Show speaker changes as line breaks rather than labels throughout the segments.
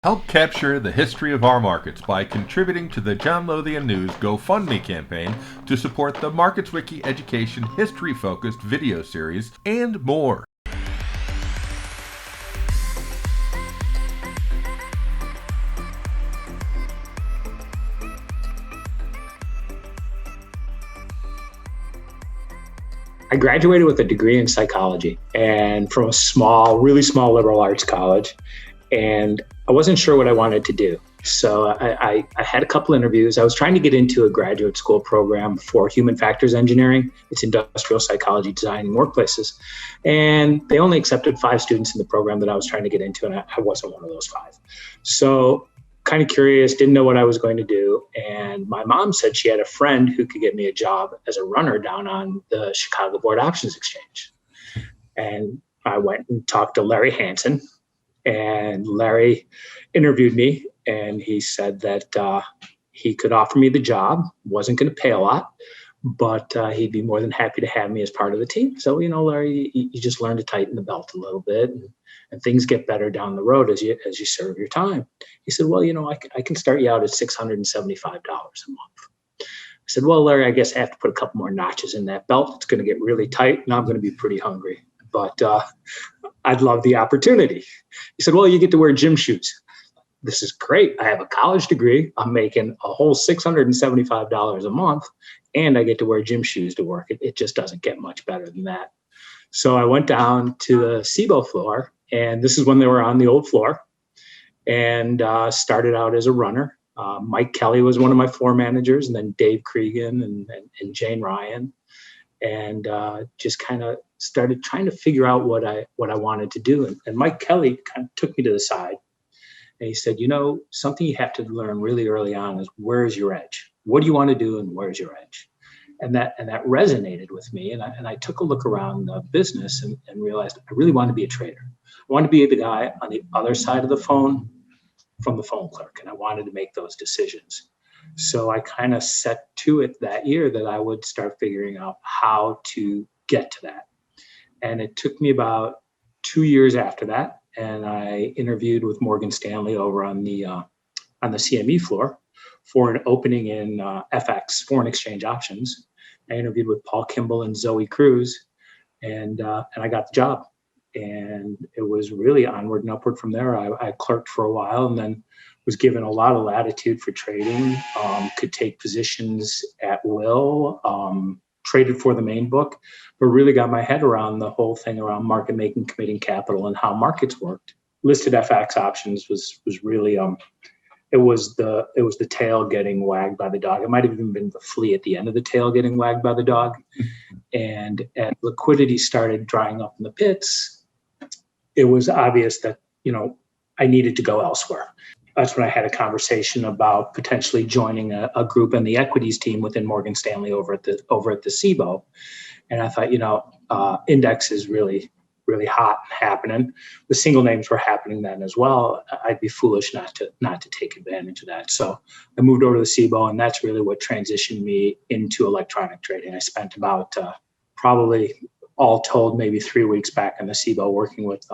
Help capture the history of our markets by contributing to the John Lothian News GoFundMe campaign to support the Markets Wiki Education history-focused video series and more.
I graduated with a degree in psychology and from a really small liberal arts college. And I wasn't sure what I wanted to do. So I had a couple interviews. I was trying to get into a graduate school program for human factors engineering. It's industrial psychology design in workplaces. And they only accepted 5 students in the program that I was trying to get into, and I wasn't one of those 5. So kind of curious, didn't know what I was going to do. And my mom said she had a friend who could get me a job as a runner down on the Chicago Board Options Exchange. And I went and talked to Larry Hansen, and Larry interviewed me, and he said that he could offer me the job, wasn't going to pay a lot, but he'd be more than happy to have me as part of the team. So, Larry, you just learn to tighten the belt a little bit, and things get better down the road as you serve your time. He said, well, I can start you out at $675 a month. I said, well, Larry, I guess I have to put a couple more notches in that belt. It's going to get really tight, and I'm going to be pretty hungry. But I'd love the opportunity. He said, well, you get to wear gym shoes. This is great. I have a college degree. I'm making a whole $675 a month, and I get to wear gym shoes to work. It just doesn't get much better than that. So I went down to the SIBO floor, and this is when they were on the old floor, and started out as a runner. Mike Kelly was one of my floor managers, and then Dave Cregan and Jane Ryan, and just kind of started trying to figure out what I wanted to do. And Mike Kelly kind of took me to the side, and he said, something you have to learn really early on is, where is your edge? What do you want to do, and where's your edge? And that resonated with me. And I took a look around the business and realized I really wanted to be a trader. I wanted to be the guy on the other side of the phone from the phone clerk, and I wanted to make those decisions. So I kind of set to it that year that I would start figuring out how to get to that. And it took me about 2 years after that, and I interviewed with Morgan Stanley over on the CME floor for an opening in FX, foreign exchange options. I interviewed with Paul Kimball and Zoe Cruz, and I got the job. And it was really onward and upward from there. I clerked for a while, and then was given a lot of latitude for trading, could take positions at will, traded for the main book, but really got my head around the whole thing around market making, committing capital, and how markets worked. Listed FX options was really it was the tail getting wagged by the dog. It might have even been the flea at the end of the tail getting wagged by the dog. And as liquidity started drying up in the pits, it was obvious that I needed to go elsewhere. That's when I had a conversation about potentially joining a group in the equities team within Morgan Stanley over at the SIBO. And I thought, index is really, really hot and happening. The single names were happening then as well. I'd be foolish not to take advantage of that. So I moved over to the SIBO, and that's really what transitioned me into electronic trading. I spent about probably all told maybe 3 weeks back in the SIBO working with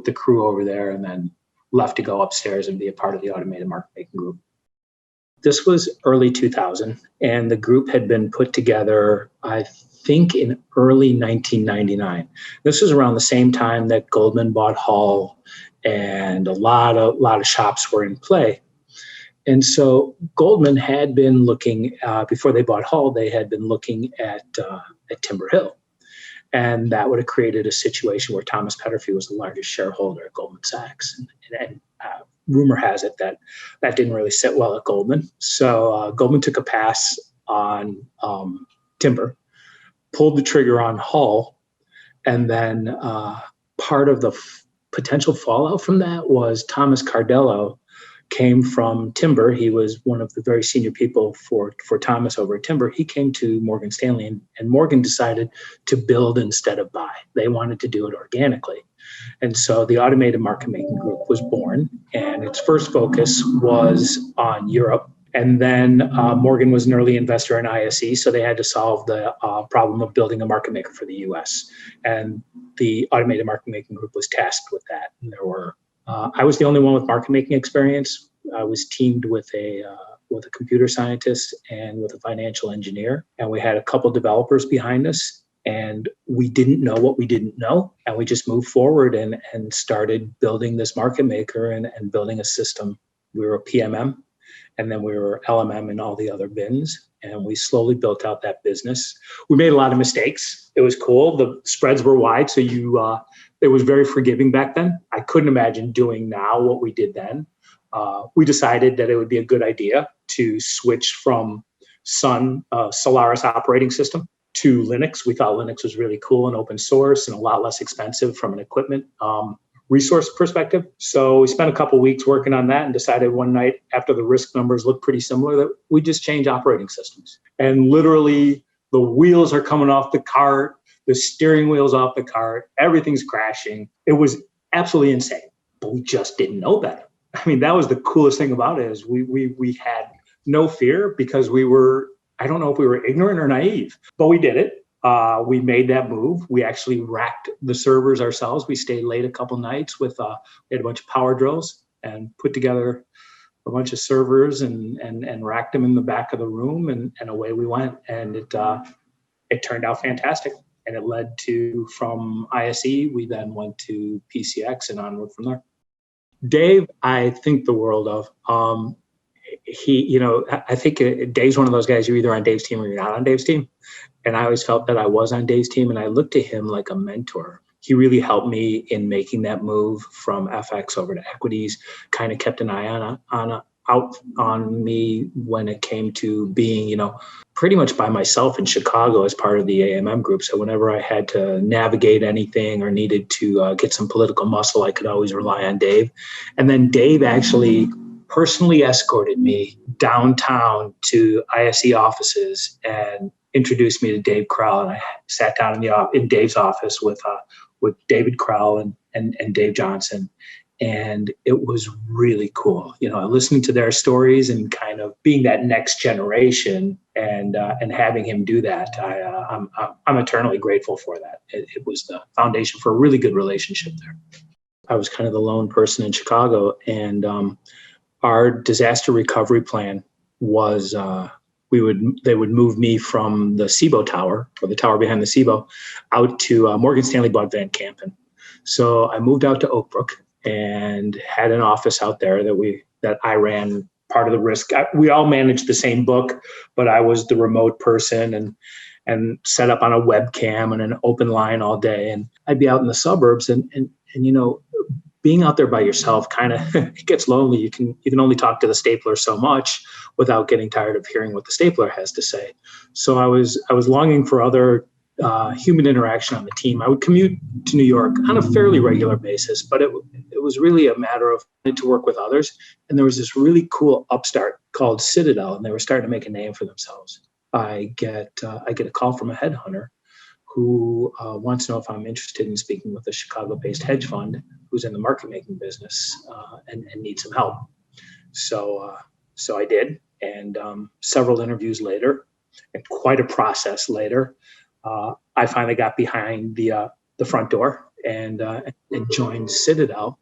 the crew over there, and then left to go upstairs and be a part of the automated market making group. This was early 2000, and the group had been put together, I think, in early 1999. This was around the same time that Goldman bought Hull, and a lot of shops were in play. And so Goldman had been looking, before they bought Hull, they had been looking at Timber Hill. And that would have created a situation where Thomas Petterfy was the largest shareholder at Goldman Sachs. And rumor has it that didn't really sit well at Goldman. So Goldman took a pass on Timber, pulled the trigger on Hull, and then part of the potential fallout from that was Thomas Cardello came from Timber. He was one of the very senior people for Thomas over at Timber. He came to Morgan Stanley, and Morgan decided to build instead of buy. They wanted to do it organically. And so the Automated Market Making Group was born, and its first focus was on Europe. And then Morgan was an early investor in ISE, so they had to solve the problem of building a market maker for the US. And the Automated Market Making Group was tasked with that. And there were I was the only one with market making experience. I was teamed with a computer scientist and with a financial engineer, and we had a couple developers behind us. And we didn't know what we didn't know, and we just moved forward and started building this market maker and building a system. We were a PMM, and then we were LMM in all the other bins, and we slowly built out that business. We made a lot of mistakes. It was cool. The spreads were wide, so it was very forgiving back then. I couldn't imagine doing now what we did then. We decided that it would be a good idea to switch from Sun, Solaris operating system, to Linux. We thought Linux was really cool and open source and a lot less expensive from an equipment resource perspective. So we spent a couple of weeks working on that and decided one night after the risk numbers looked pretty similar that we just change operating systems. And literally the wheels are coming off the cart, the steering wheel's off the cart, everything's crashing. It was absolutely insane, but we just didn't know better. I mean, that was the coolest thing about it is we had no fear because I don't know if we were ignorant or naive, but we did it. We made that move. We actually racked the servers ourselves. We stayed late a couple nights we had a bunch of power drills and put together a bunch of servers and racked them in the back of the room and away we went. And it turned out fantastic. And it led to, from ISE, we then went to PCX and onward from there. Dave, I think the world of. I think Dave's one of those guys, you're either on Dave's team or you're not on Dave's team. And I always felt that I was on Dave's team, and I looked at him like a mentor. He really helped me in making that move from FX over to equities, kind of kept an eye out on me when it came to being, pretty much by myself in Chicago as part of the AMM group. So whenever I had to navigate anything or needed to get some political muscle, I could always rely on Dave. And then Dave actually personally escorted me downtown to ISE offices and introduced me to Dave Krell. And I sat down in Dave's office with David Krell and Dave Johnson. And it was really cool, listening to their stories and kind of being that next generation and having him do that. I'm eternally grateful for that. It was the foundation for a really good relationship there. I was kind of the lone person in Chicago, and our disaster recovery plan was they would move me from the SIBO tower, or the tower behind the SIBO, out to Morgan Stanley bought Van Kampen. So I moved out to Oak Brook and had an office out there that I ran part of the risk. We all managed the same book, but I was the remote person and set up on a webcam and an open line all day. And I'd be out in the suburbs and being out there by yourself kind of it gets lonely. You can only talk to the stapler so much without getting tired of hearing what the stapler has to say. So I was longing for other human interaction on the team. I would commute to New York on a fairly regular basis, but it was really a matter of wanting to work with others. And there was this really cool upstart called Citadel, and they were starting to make a name for themselves. I get a call from a headhunter who wants to know if I'm interested in speaking with a Chicago-based hedge fund who's in the market-making business and needs some help. So I did, and several interviews later, and quite a process later, I finally got behind the front door and joined Citadel,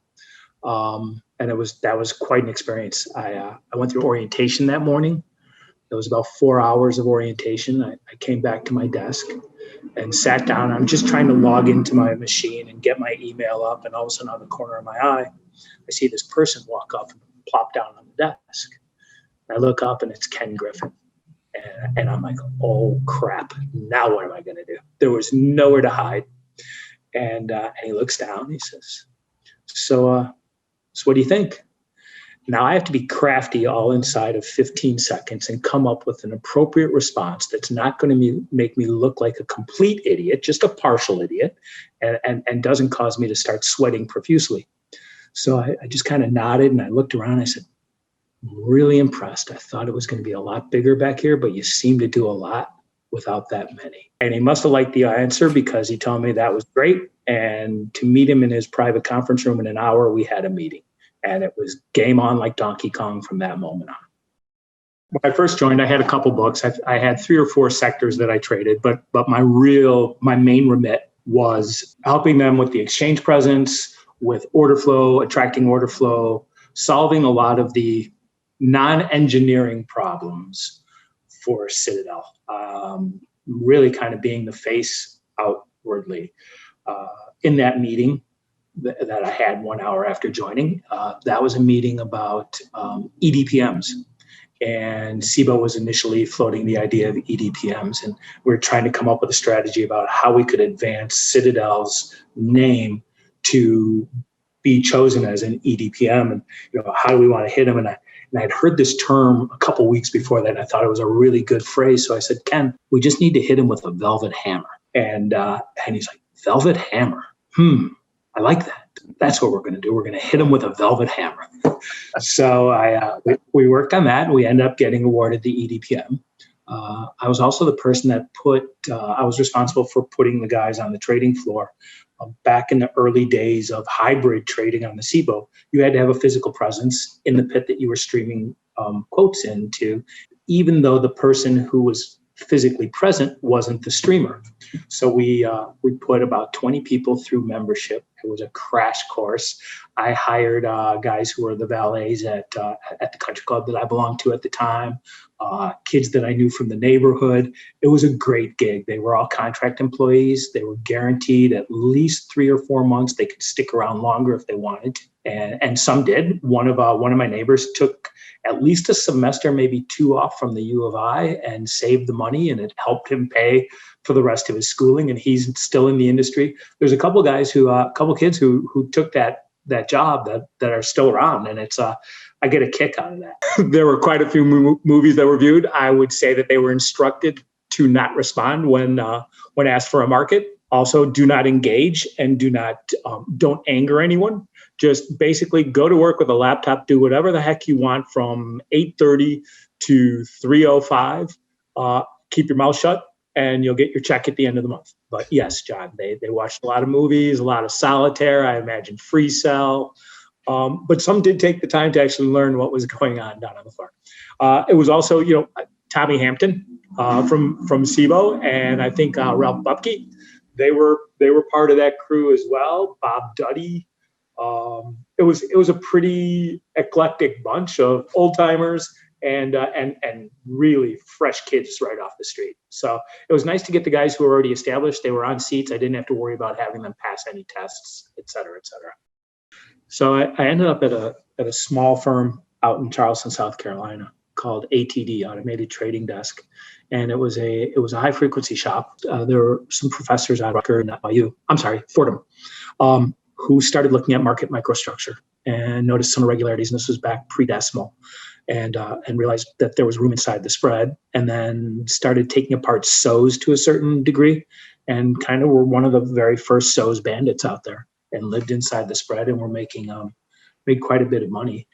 and that was quite an experience. I went through orientation that morning. It was about 4 hours of orientation. I came back to my desk and sat down. I'm just trying to log into my machine and get my email up, and all of a sudden, out of the corner of my eye, I see this person walk up and plop down on the desk. I look up, and it's Ken Griffin. And I'm like, oh, crap. Now what am I going to do? There was nowhere to hide. And he looks down. He says, so what do you think? Now I have to be crafty all inside of 15 seconds and come up with an appropriate response that's not going to make me look like a complete idiot, just a partial idiot, and doesn't cause me to start sweating profusely. So I just kind of nodded and I looked around. I said, really impressed. I thought it was going to be a lot bigger back here, but you seem to do a lot without that many. And he must have liked the answer because he told me that was great. And to meet him in his private conference room in an hour, we had a meeting. And it was game on like Donkey Kong from that moment on. When I first joined, I had a couple books. I had 3 or 4 sectors that I traded, but my main remit was helping them with the exchange presence, with order flow, attracting order flow, solving a lot of the non-engineering problems for Citadel. Really kind of being the face outwardly. In that meeting that I had 1 hour after joining, that was a meeting about EDPMs. And SIBO was initially floating the idea of EDPMs, and we were trying to come up with a strategy about how we could advance Citadel's name to be chosen as an EDPM, and how do we want to hit them? And I'd heard this term a couple weeks before that, and I thought it was a really good phrase. So I said, Ken, we just need to hit him with a velvet hammer. And he's like, velvet hammer? I like that. That's what we're going to do. We're going to hit him with a velvet hammer. So we worked on that. We ended up getting awarded the EDPM. I was also the person that I was responsible for putting the guys on the trading floor. Back in the early days of hybrid trading on the SIBO, you had to have a physical presence in the pit that you were streaming quotes into, even though the person who was physically present wasn't the streamer. So we put about 20 people through membership. It was a crash course. I hired guys who were the valets at the country club that I belonged to at the time, kids that I knew from the neighborhood. It was a great gig. They were all contract employees. They were guaranteed at least 3 or 4 months. They could stick around longer if they wanted to. And some did. One of my neighbors took at least a semester, maybe 2 off from the U of I, and saved the money, and it helped him pay for the rest of his schooling. And he's still in the industry. There's a couple guys couple kids who took that job that are still around, and it's I get a kick out of that. There were quite a few movies that were viewed. I would say that they were instructed to not respond when asked for a market. Also, do not engage and don't anger anyone. Just basically go to work with a laptop, do whatever the heck you want from 8:30 to 3:05. Keep your mouth shut, and you'll get your check at the end of the month. But yes, John, they watched a lot of movies, a lot of solitaire, I imagine Free Cell. But some did take the time to actually learn what was going on down on the floor. It was also, Tommy Hampton from SIBO, and I think Ralph Bupke. They were part of that crew as well. Bob Duddy. It was a pretty eclectic bunch of old timers and really fresh kids right off the street. So it was nice to get the guys who were already established. They were on seats. I didn't have to worry about having them pass any tests, et cetera, et cetera. So I ended up at a small firm out in Charleston, South Carolina, called ATD, Automated Trading Desk, and it was a high frequency shop. There were some professors at Rutgers and Fordham, who started looking at market microstructure and noticed some irregularities. And this was back pre-decimal, and realized that there was room inside the spread, and then started taking apart SOs to a certain degree, and kind of were one of the very first SOs bandits out there, and lived inside the spread, and were made quite a bit of money.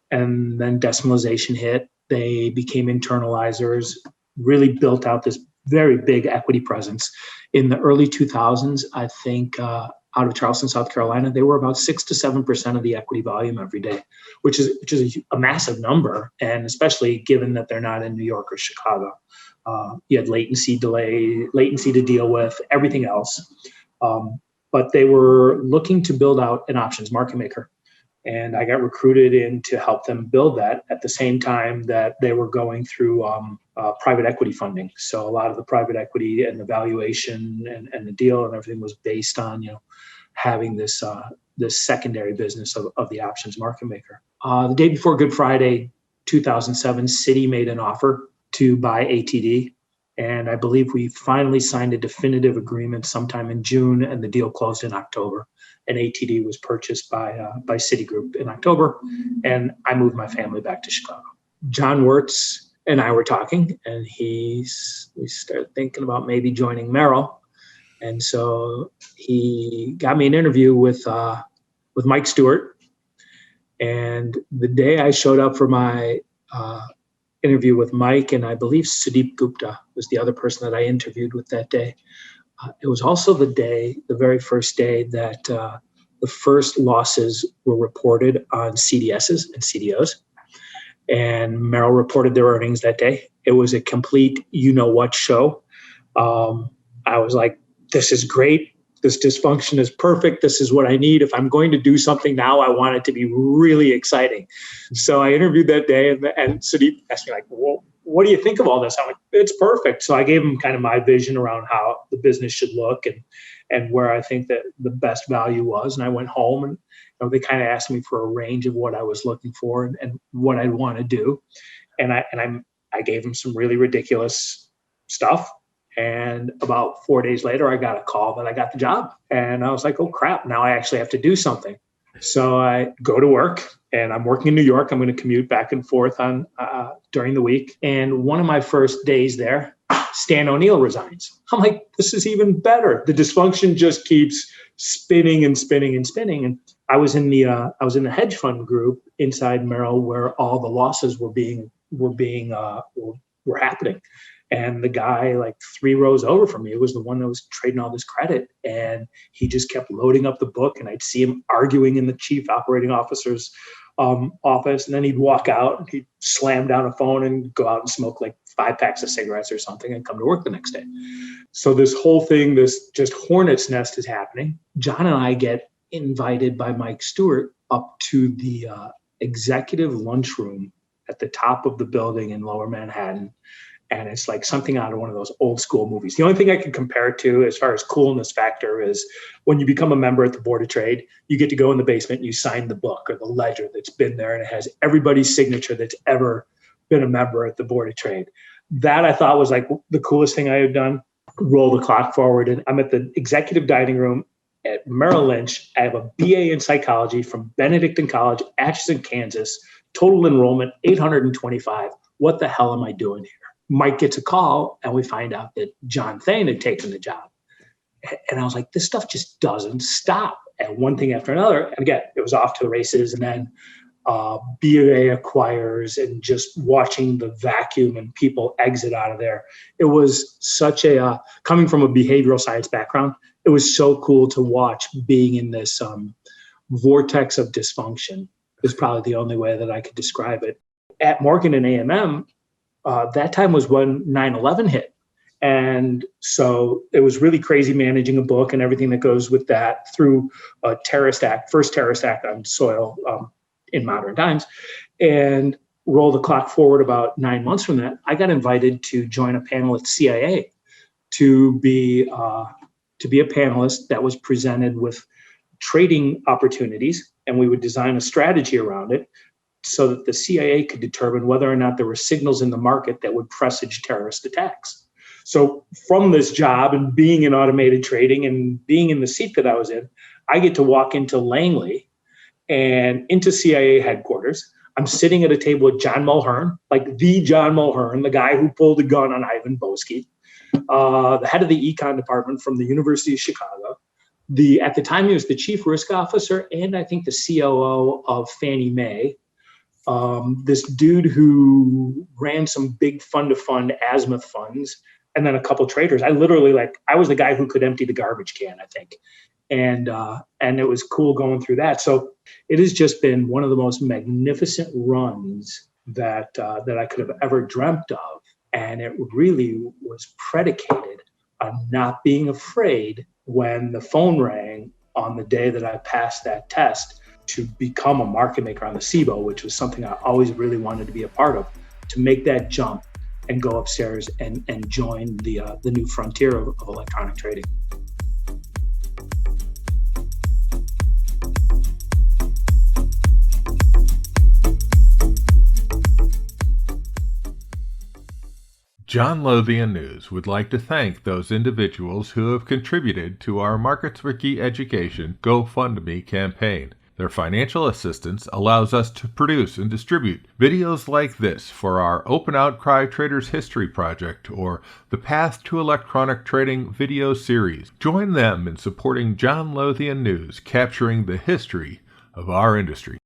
And then decimalization hit. They became internalizers, really built out this very big equity presence. In the early 2000s, I think out of Charleston, South Carolina, they were about 6 to 7% of the equity volume every day, which is a massive number, and especially given that they're not in New York or Chicago. You had latency to deal with, everything else. But they were looking to build out an options market maker. And I got recruited in to help them build that at the same time that they were going through private equity funding. So a lot of the private equity and the valuation and the deal and everything was based on, having this secondary business of the options market maker. The day before Good Friday, 2007, Citi made an offer to buy ATD. And I believe we finally signed a definitive agreement sometime in June, and the deal closed in October. And ATD was purchased by Citigroup in October, and I moved my family back to Chicago. John Wirtz and I were talking, and we started thinking about maybe joining Merrill. And so he got me an interview with Mike Stewart. And the day I showed up for my interview with Mike, and I believe Sudeep Gupta was the other person that I interviewed with that day. It was also the very first day that the first losses were reported on CDSs and CDOs. And Merrill reported their earnings that day. It was a complete you-know-what show. I was like, this is great. This dysfunction is perfect. This is what I need. If I'm going to do something now, I want it to be really exciting. So I interviewed that day, and Sudeep asked me, like, well, what do you think of all this? I'm like, it's perfect. So I gave him kind of my vision around how the business should look and where I think that the best value was. And I went home, and they kind of asked me for a range of what I was looking for and what I'd want to do. And I gave them some really ridiculous stuff. And about 4 days later, I got a call that I got the job. And I was like, oh, crap, now I actually have to do something. So I go to work, and I'm working in New York. I'm going to commute back and forth during the week. And one of my first days there, Stan O'Neill resigns. I'm like, this is even better. The dysfunction just keeps spinning and spinning and spinning. And I was in the hedge fund group inside Merrill where all the losses were happening. And the guy like 3 rows over from me was the one that was trading all this credit. And he just kept loading up the book, and I'd see him arguing in the chief operating officer's office. And then he'd walk out and he'd slam down a phone and go out and smoke like 5 packs of cigarettes or something and come to work the next day. So this whole thing, this just hornet's nest is happening. John and I get invited by Mike Stewart up to the executive lunchroom at the top of the building in Lower Manhattan. And it's like something out of one of those old school movies. The only thing I can compare it to as far as coolness factor is when you become a member at the Board of Trade, you get to go in the basement and you sign the book or the ledger that's been there, and it has everybody's signature that's ever been a member at the Board of Trade. That I thought was like the coolest thing I had done. Roll the clock forward, and I'm at the executive dining room at Merrill Lynch. I have a BA in psychology from Benedictine College, Atchison, Kansas. Total enrollment, 825. What the hell am I doing here? Mike gets a call, and we find out that John Thain had taken the job. And I was like, this stuff just doesn't stop. And one thing after another. And again, it was off to the races. And then B of A acquires, and just watching the vacuum and people exit out of there. It was such coming from a behavioral science background, it was so cool to watch being in this vortex of dysfunction is probably the only way that I could describe it. At Morgan and AMM, that time was when 9/11 hit. And so it was really crazy managing a book and everything that goes with that through a first terrorist act on soil in modern times. And roll the clock forward about 9 months from that, I got invited to join a panel at CIA to be a panelist that was presented with trading opportunities, and we would design a strategy around it so that the CIA could determine whether or not there were signals in the market that would presage terrorist attacks. So from this job and being in automated trading and being in the seat that I was in, I get to walk into Langley and into CIA headquarters. I'm sitting at a table with John Mulhern, like the John Mulhern, the guy who pulled a gun on Ivan Boesky, the head of the econ department from the University of Chicago. At the time, he was the chief risk officer and I think the COO of Fannie Mae. This dude who ran some big fund-to-fund azimuth funds, and then a couple traders. I was the guy who could empty the garbage can, I think. And it was cool going through that. So it has just been one of the most magnificent runs that I could have ever dreamt of. And it really was predicated on not being afraid when the phone rang on the day that I passed that test to become a market maker on the SIBO, which was something I always really wanted to be a part of, to make that jump and go upstairs and join the new frontier of electronic trading.
John Lothian News would like to thank those individuals who have contributed to our Markets Wiki Education GoFundMe campaign. Their financial assistance allows us to produce and distribute videos like this for our Open Outcry Traders History Project or the Path to Electronic Trading video series. Join them in supporting John Lothian News, capturing the history of our industry.